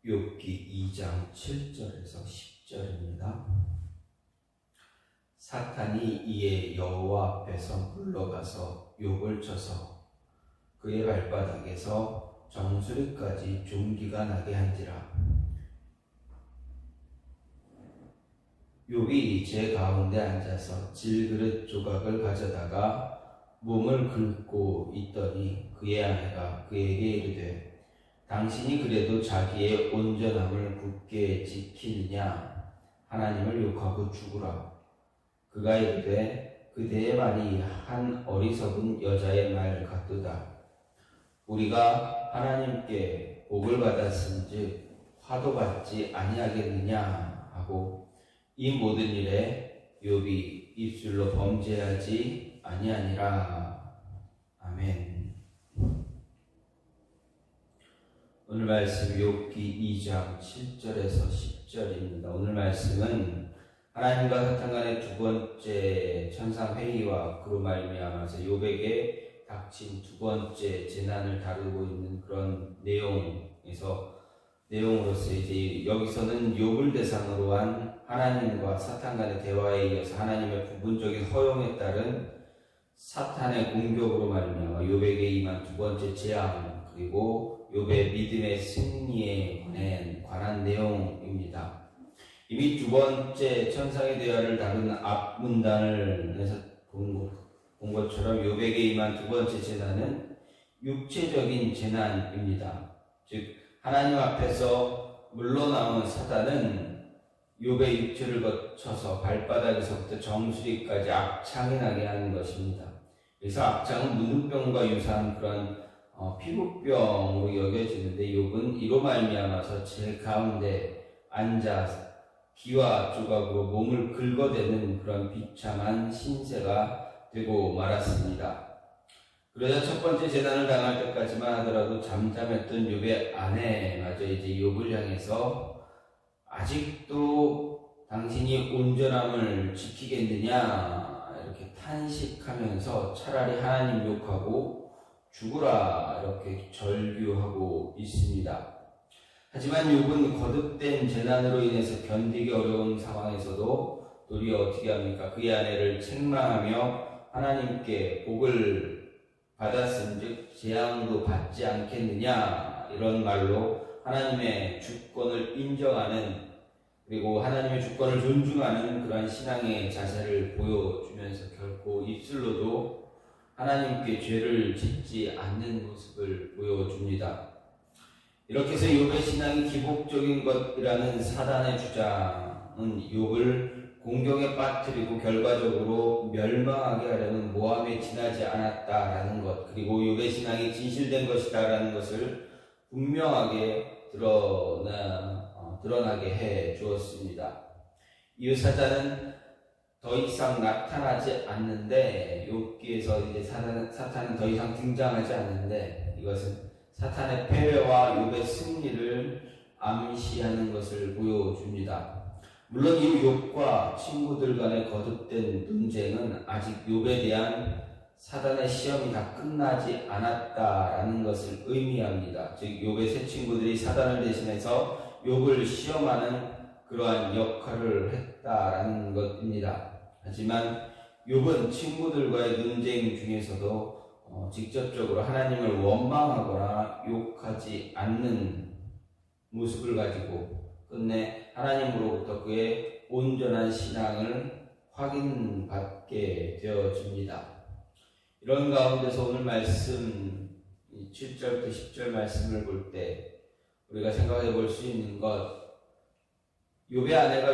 욥기 2장 7절에서 10절입니다. 사탄이 이에 여호와 앞에서 물러가서 욥을 쳐서 그의 발바닥에서 정수리까지 종기가 나게 한지라. 욥이 제 가운데 앉아서 질그릇 조각을 가져다가 몸을 긁고 있더니 그의 아내가 그에게 이르되 당신이 그래도 자기의 온전함을 굳게 지키느냐? 하나님을 욕하고 죽으라. 그가 이르되 그대의 말이 한 어리석은 여자의 말 같도다. 우리가 하나님께 복을 받았은즉 화도 받지 아니하겠느냐 하고 이 모든 일에 욥이 입술로 범죄하지 아니하니라. 아멘. 오늘 말씀 욥기 2장 7절에서 10절입니다. 오늘 말씀은 하나님과 사탄 간의 두 번째 천상회의와 그로 말미암아서 욥에게 닥친 두 번째 재난을 다루고 있는 그런 내용으로서 이제 여기서는 욥을 대상으로 한 하나님과 사탄 간의 대화에 이어서 하나님의 부분적인 허용에 따른 사탄의 공격으로 말미암아 욥에게 임한 두 번째 재앙, 그리고 욥의 믿음의 승리에 관한 내용입니다. 이미 두 번째 천상의 대화를 다룬 앞 문단을 본 것처럼 욥에게 임한 두 번째 재난은 육체적인 재난입니다. 즉 하나님 앞에서 물러나온 사단은 욥의 육체를 거쳐서 발바닥에서부터 정수리까지 악창이 나게 하는 것입니다. 그래서 악창은 문둥병과 유사한 그런 피부병으로 여겨지는데 욥은 이로 말미암아서 제 가운데 앉아 기와 조각으로 몸을 긁어대는 그런 비참한 신세가 되고 말았습니다. 그러자 첫 번째 재난을 당할 때까지만 하더라도 잠잠했던 욥의 아내마저 이제 욥을 향해서 아직도 당신이 온전함을 지키겠느냐 이렇게 탄식하면서 차라리 하나님 욕하고 죽으라 이렇게 절규하고 있습니다. 하지만 욥은 거듭된 재난으로 인해서 견디기 어려운 상황에서도 도리어 어떻게 합니까? 그의 아내를 책망하며 하나님께 복을 받았은즉 재앙도 받지 않겠느냐 이런 말로 하나님의 주권을 인정하는, 그리고 하나님의 주권을 존중하는 그러한 신앙의 자세를 보여주면서 결코 입술로도 하나님께 죄를 짓지 않는 모습을 보여줍니다. 이렇게 해서 욥의 신앙이 기복적인 것이라는 사단의 주장은 욥을 공경에 빠뜨리고 결과적으로 멸망하게 하려는 모함에 지나지 않았다라는 것, 그리고 욥의 신앙이 진실된 것이다라는 것을 분명하게 드러나게 해 주었습니다. 이 사단은 더 이상 나타나지 않는데, 욥기에서 이제 사탄은 더 이상 등장하지 않는데, 이것은 사탄의 패배와 욥의 승리를 암시하는 것을 보여줍니다. 물론 이 욥과 친구들 간의 거듭된 논쟁은 아직 욥에 대한 사단의 시험이 다 끝나지 않았다라는 것을 의미합니다. 즉 욥의 세 친구들이 사단을 대신해서 욥을 시험하는 그러한 역할을 했다라는 것입니다. 하지만 욥은 친구들과의 논쟁 중에서도 직접적으로 하나님을 원망하거나 욕하지 않는 모습을 가지고 끝내 하나님으로부터 그의 온전한 신앙을 확인받게 되어집니다. 이런 가운데서 오늘 말씀 7절부터 10절 말씀을 볼 때 우리가 생각해 볼 수 있는 것, 욥의 아내가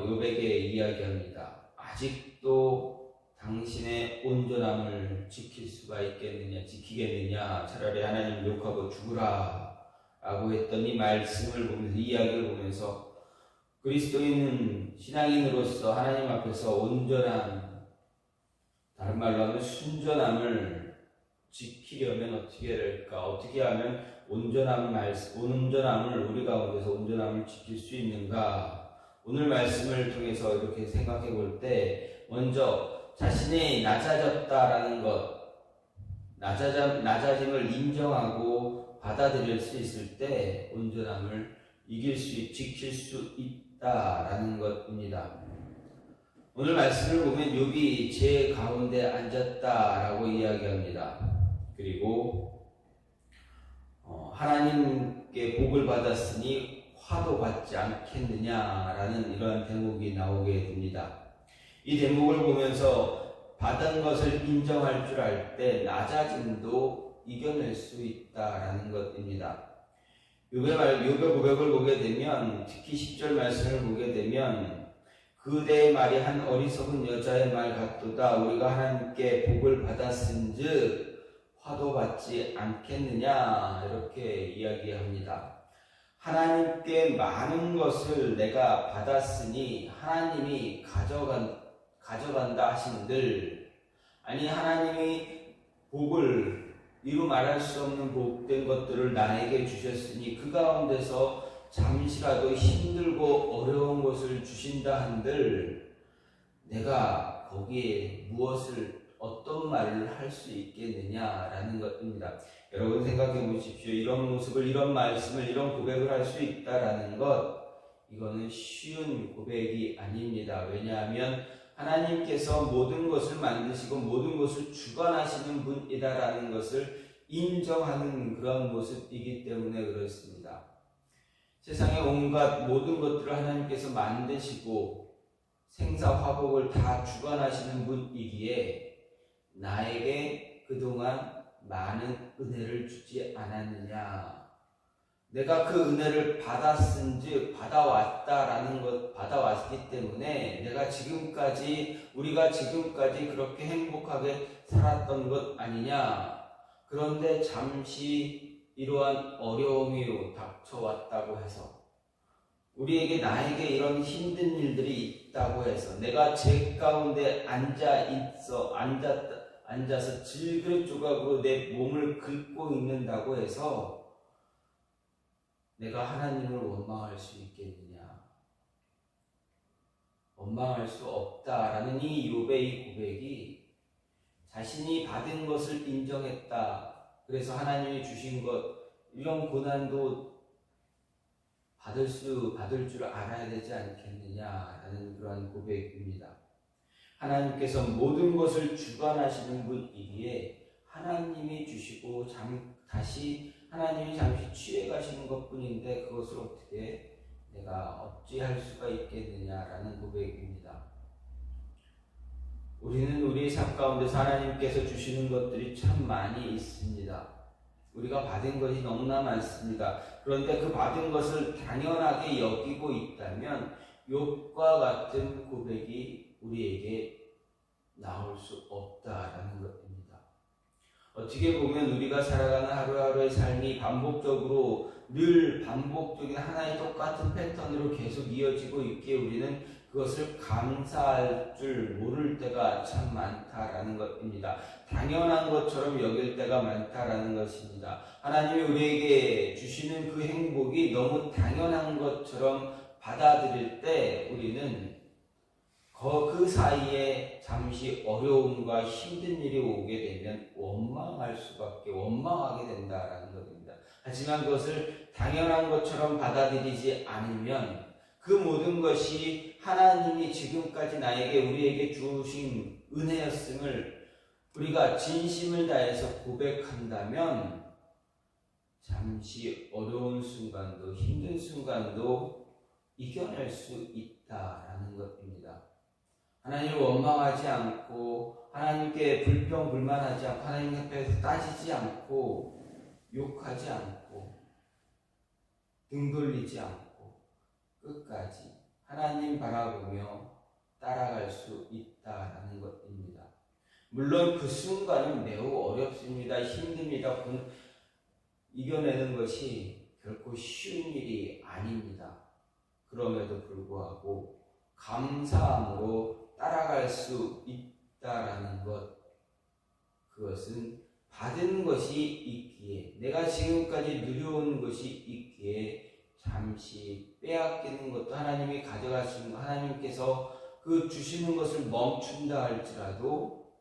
욥에게 이야기합니다. 아직도 당신의 온전함을 지키겠느냐, 차라리 하나님 욕하고 죽으라 라고 했던 이 말씀을 보면서, 이야기를 보면서 그리스도인은 신앙인으로서 하나님 앞에서 온전한, 다른 말로 하면 순전함을 지키려면 어떻게 해야 될까? 어떻게 하면 온전함을 우리 가운데서 온전함을 지킬 수 있는가? 오늘 말씀을 통해서 이렇게 생각해 볼 때 먼저 자신이 낮아졌다라는 것, 낮아짐을 인정하고 받아들일 수 있을 때 온전함을 지킬 수 있다라는 것입니다. 오늘 말씀을 보면 욥이 제 가운데 앉았다라고 이야기합니다. 그리고 하나님께 복을 받았으니 화도 받지 않겠느냐라는 이러한 대목이 나오게 됩니다. 이 대목을 보면서 받은 것을 인정할 줄 알 때 낮아짐도 이겨낼 수 있다라는 것입니다. 욥의 고백을 보게 되면, 특히 10절 말씀을 보게 되면 그대의 말이 한 어리석은 여자의 말 같도다. 우리가 하나님께 복을 받았은즉 화도 받지 않겠느냐, 이렇게 이야기합니다. 하나님께 많은 것을 내가 받았으니 하나님이 가져간다 하신들, 아니 하나님이 복을 이루 말할 수 없는 복된 것들을 나에게 주셨으니 그 가운데서 잠시라도 힘들고 어려운 것을 주신다 한들 내가 거기에 어떤 말을 할 수 있겠느냐라는 것입니다. 여러분 생각해 보십시오. 이런 모습을, 이런 말씀을, 이런 고백을 할 수 있다라는 것, 이거는 쉬운 고백이 아닙니다. 왜냐하면 하나님께서 모든 것을 만드시고 모든 것을 주관하시는 분이다라는 것을 인정하는 그런 모습이기 때문에 그렇습니다. 세상의 온갖 모든 것들을 하나님께서 만드시고 생사화복을 다 주관하시는 분이기에 나에게 그동안 많은 은혜를 주지 않았느냐, 내가 그 은혜를 받았은즉 받아왔기 때문에 우리가 지금까지 그렇게 행복하게 살았던 것 아니냐. 그런데 잠시 이러한 어려움이 닥쳐왔다고 해서, 나에게 이런 힘든 일들이 있다고 해서, 내가 제 가운데 앉아서 질그릇 조각으로 내 몸을 긁고 있는다고 해서 내가 하나님을 원망할 수 있겠느냐? 원망할 수 없다라는 이 욥의 이 고백이, 자신이 받은 것을 인정했다. 그래서 하나님이 주신 것, 이런 고난도 받을 줄 알아야 되지 않겠느냐라는 그러한 고백입니다. 하나님께서 모든 것을 주관하시는 분이기에 하나님이 주시고 하나님이 잠시 취해 가시는 것 뿐인데 그것을 어떻게 내가 어찌할 수가 있겠느냐라는 고백입니다. 우리는 우리의 삶 가운데서 하나님께서 주시는 것들이 참 많이 있습니다. 우리가 받은 것이 너무나 많습니다. 그런데 그 받은 것을 당연하게 여기고 있다면 욥과 같은 고백이 우리에게 나올 수 없다라는 것입니다. 어떻게 보면 우리가 살아가는 하루하루의 삶이 늘 반복적인 하나의 똑같은 패턴으로 계속 이어지고 있기에 우리는 그것을 감사할 줄 모를 때가 참 많다라는 것입니다. 당연한 것처럼 여길 때가 많다라는 것입니다. 하나님이 우리에게 주시는 그 행복이 너무 당연한 것처럼 받아들일 때 우리는 그 사이에 잠시 어려움과 힘든 일이 오게 되면 원망하게 된다라는 것입니다. 하지만 그것을 당연한 것처럼 받아들이지 않으면 그 모든 것이 하나님이 지금까지 우리에게 주신 은혜였음을 우리가 진심을 다해서 고백한다면 잠시 어려운 순간도, 힘든 순간도 이겨낼 수 있다라는 것입니다. 하나님을 원망하지 않고, 하나님께 불평불만하지 않고, 하나님 앞에서 따지지 않고, 욕하지 않고, 등 돌리지 않고, 끝까지 하나님 바라보며 따라갈 수 있다라는 것입니다. 물론 그 순간은 매우 어렵습니다. 힘듭니다. 이겨내는 것이 결코 쉬운 일이 아닙니다. 그럼에도 불구하고 감사함으로 따라갈 수 있다라는 것, 그것은 받은 것이 있기에, 내가 지금까지 누려온 것이 있기에 잠시 빼앗기는 것도, 하나님이 가져가시는 것, 하나님께서 그 주시는 것을 멈춘다 할지라도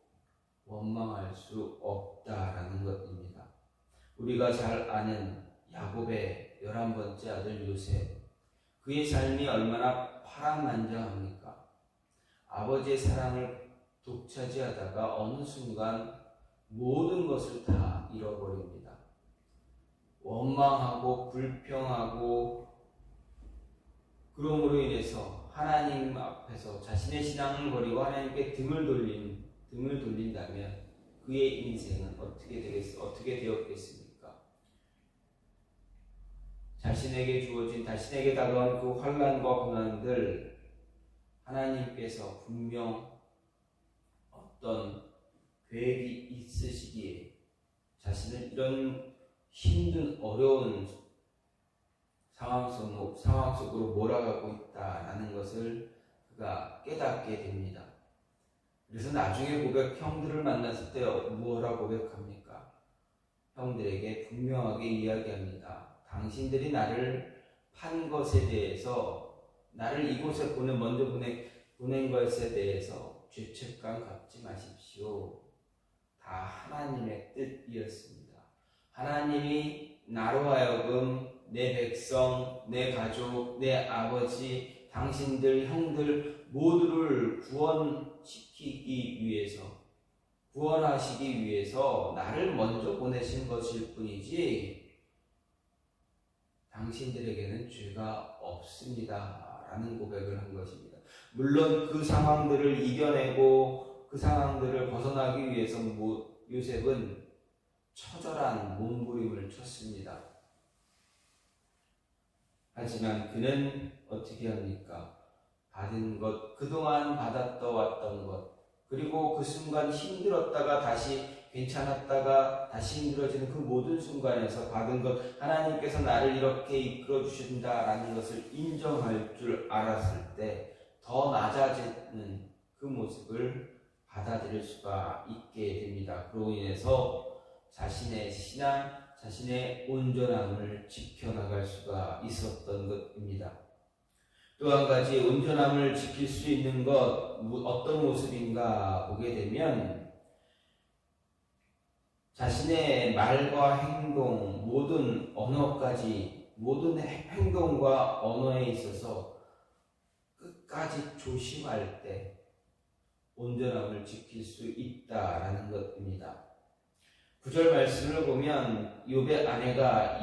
원망할 수 없다라는 것입니다. 우리가 잘 아는 야곱의 11번째 아들 요셉, 그의 삶이 얼마나 파란만장합니까? 아버지의 사랑을 독차지하다가 어느 순간 모든 것을 다 잃어버립니다. 원망하고 불평하고, 그러므로 인해서 하나님 앞에서 자신의 신앙을 버리고 하나님께 등을 돌린다면 그의 인생은 어떻게 되었겠습니까? 자신에게 다가온 그 환난과 고난들, 하나님께서 분명 어떤 계획이 있으시기에 자신을 이런 힘든 어려운 상황 속으로 몰아가고 있다라는 것을 그가 깨닫게 됩니다. 그래서 나중에 형들을 만났을 때 뭐라 고백합니까? 형들에게 분명하게 이야기합니다. 당신들이 나를 판 것에 대해서, 나를 이곳에 먼저 보낸 것에 대해서 죄책감 갖지 마십시오. 다 하나님의 뜻이었습니다. 하나님이 나로 하여금 내 백성, 내 가족, 내 아버지, 당신들, 형들 모두를 구원하시기 위해서 나를 먼저 보내신 것일 뿐이지 당신들에게는 죄가 없습니다 라는 고백을 한 것입니다. 물론 그 상황들을 이겨내고 그 상황들을 벗어나기 위해서 요셉은 처절한 몸부림을 쳤습니다. 하지만 그는 어떻게 합니까? 받은 것, 그동안 받았던 것, 그리고 그 순간 힘들었다가 다시 괜찮았다가 다시 힘들어지는 그 모든 순간에서 받은 것, 하나님께서 나를 이렇게 이끌어 주신다라는 것을 인정할 줄 알았을 때 더 낮아지는 그 모습을 받아들일 수가 있게 됩니다. 그로 인해서 자신의 신앙, 자신의 온전함을 지켜나갈 수가 있었던 것입니다. 또 한 가지 온전함을 지킬 수 있는 것, 어떤 모습인가 보게 되면 자신의 말과 행동, 모든 행동과 언어에 있어서 끝까지 조심할 때 온전함을 지킬 수 있다라는 것입니다. 9절 말씀을 보면 욥의 아내가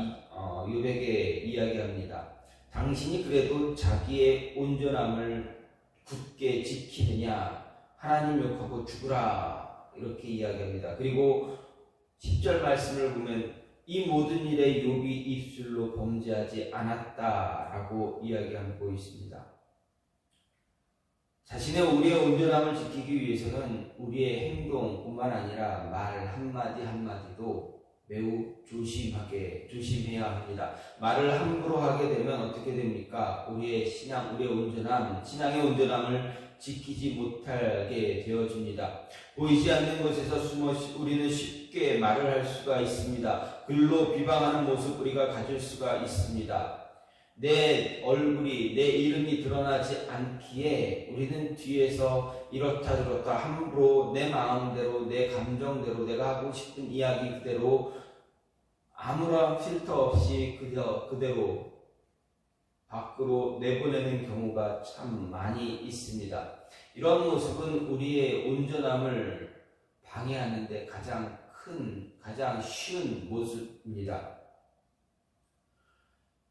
욥에게 이야기합니다. 당신이 그래도 자기의 온전함을 굳게 지키느냐? 하나님 욕하고 죽으라. 이렇게 이야기합니다. 그리고 10절 말씀을 보면 이 모든 일에 욥이 입술로 범죄하지 않았다라고 이야기하고 있습니다. 우리의 온전함을 지키기 위해서는 우리의 행동뿐만 아니라 말 한마디도 매우 조심해야 합니다. 말을 함부로 하게 되면 어떻게 됩니까? 우리의 신앙의 온전함을 지키지 못하게 되어집니다. 보이지 않는 곳에서 우리는 쉽게 말을 할 수가 있습니다. 글로 비방하는 모습 우리가 가질 수가 있습니다. 내 얼굴이, 내 이름이 드러나지 않기에 우리는 뒤에서 이렇다 저렇다 함부로 내 마음대로, 내 감정대로, 내가 하고 싶은 이야기 그대로 아무런 필터 없이 그대로 밖으로 내보내는 경우가 참 많이 있습니다. 이런 모습은 우리의 온전함을 방해하는데 가장 쉬운 모습입니다.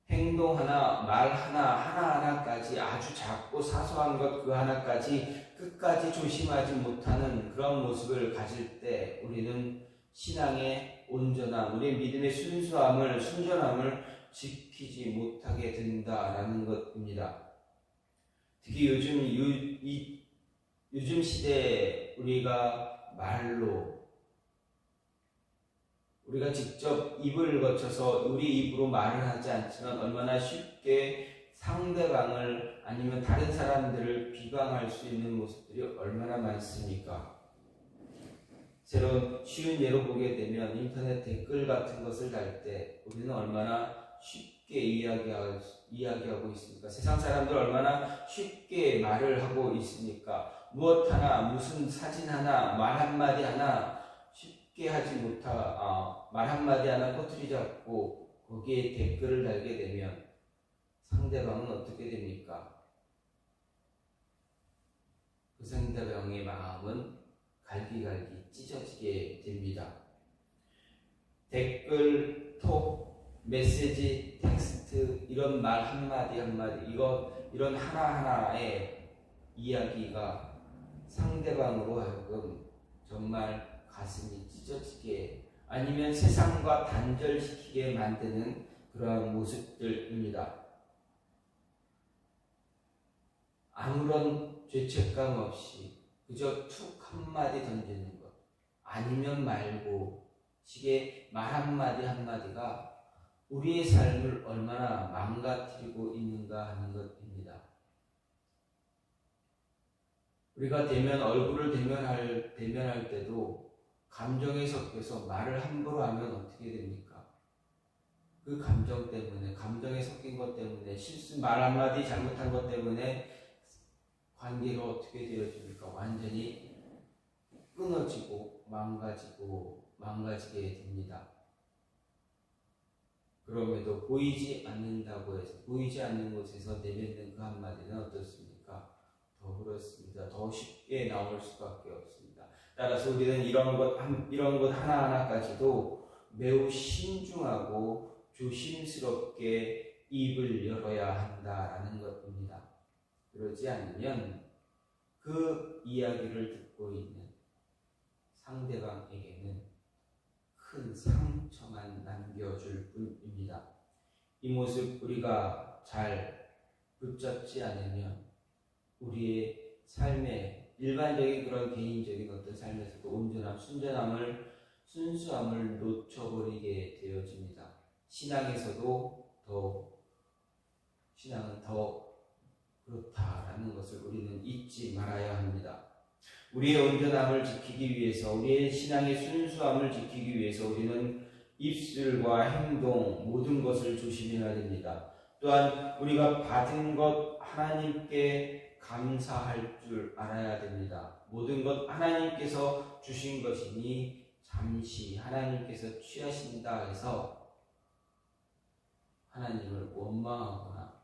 행동 하나, 말 하나하나까지 아주 작고 사소한 것 그 하나까지 끝까지 조심하지 못하는 그런 모습을 가질 때 우리는 신앙의 온전함, 우리의 믿음의 순전함을 지키지 못하게 된다라는 것입니다. 특히 요즘 시대에 우리가 직접 입을 거쳐서 우리 입으로 말을 하지 않지만 얼마나 쉽게 상대방을 아니면 다른 사람들을 비방할 수 있는 모습들이 얼마나 많습니까? 쉬운 예로 보게 되면 인터넷 댓글 같은 것을 달 때 우리는 얼마나 쉽게 이야기하고 있습니까? 세상 사람들 얼마나 쉽게 말을 하고 있습니까? 무슨 사진 하나, 말 한마디 하나 쉽게 하지 말 한마디 하나 꼬투리 잡고 거기에 댓글을 달게 되면 상대방은 어떻게 됩니까? 그 상대방의 마음은 갈기갈기 찢어지게 됩니다. 댓글, 톡, 메시지, 텍스트 이런 말 한마디 한마디 이런 하나하나의 이야기가 상대방으로 하여금 정말 가슴이 찢어지게 아니면 세상과 단절시키게 만드는 그러한 모습들입니다. 아무런 죄책감 없이 그저 툭 한마디 던지는 것 아니면 말고 식의 말 한마디 한마디가 우리의 삶을 얼마나 망가뜨리고 있는가 하는 것입니다. 우리가 얼굴을 대면할 때도 감정에 섞여서 말을 함부로 하면 어떻게 됩니까? 그 감정 때문에, 감정에 섞인 것 때문에, 말 한마디 잘못한 것 때문에 관계가 어떻게 되어집니까? 완전히 끊어지고 망가지게 됩니다. 그럼에도 보이지 않는다고 해서 보이지 않는 곳에서 내뱉는 그 한마디는 어떻습니까? 더 그렇습니다. 더 쉽게 나올 수밖에 없습니다. 따라서 우리는 이런 것 하나하나까지도 매우 신중하고 조심스럽게 입을 열어야 한다라는 것입니다. 그러지 않으면 그 이야기를 듣고 있는 상대방에게는 큰 상처만 남겨줄 뿐입니다. 이 모습 우리가 잘 붙잡지 않으면 우리의 삶의 일반적인 그런 개인적인 어떤 삶에서도 온전함, 순수함을 놓쳐버리게 되어집니다. 신앙에서도 신앙은 더 그렇다라는 것을 우리는 잊지 말아야 합니다. 우리의 온전함을 지키기 위해서, 우리의 신앙의 순수함을 지키기 위해서 우리는 입술과 행동, 모든 것을 조심해야 됩니다. 또한 우리가 받은 것 하나님께 감사할 줄 알아야 됩니다. 모든 것 하나님께서 주신 것이니 잠시 하나님께서 취하신다 해서 하나님을 원망하거나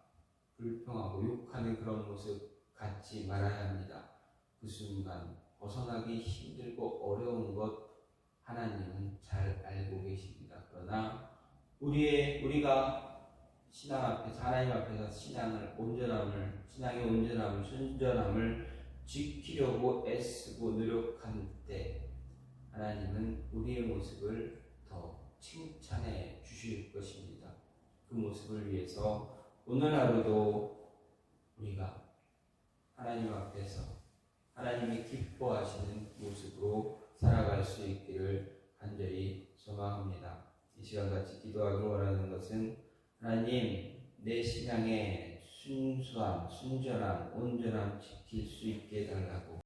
불평하고 욕하는 그런 모습 갖지 말아야 합니다. 그 순간 벗어나기 힘들고 어려운 것 하나님은 잘 알고 계십니다. 그러나 우리가 신앙 앞에서 하나님 앞에서 신앙의 온전함을 순전함을 지키려고 애쓰고 노력한 때 하나님은 우리의 모습을 더 칭찬해 주실 것입니다. 그 모습을 위해서 오늘 하루도 우리가 하나님 앞에서 하나님이 기뻐하시는 모습으로 살아갈 수 있기를 간절히 소망합니다. 이 시간 같이 기도하기 원하는 것은 하나님 내 신앙의 순수함, 순전함, 온전함 지킬 수 있게 해달라고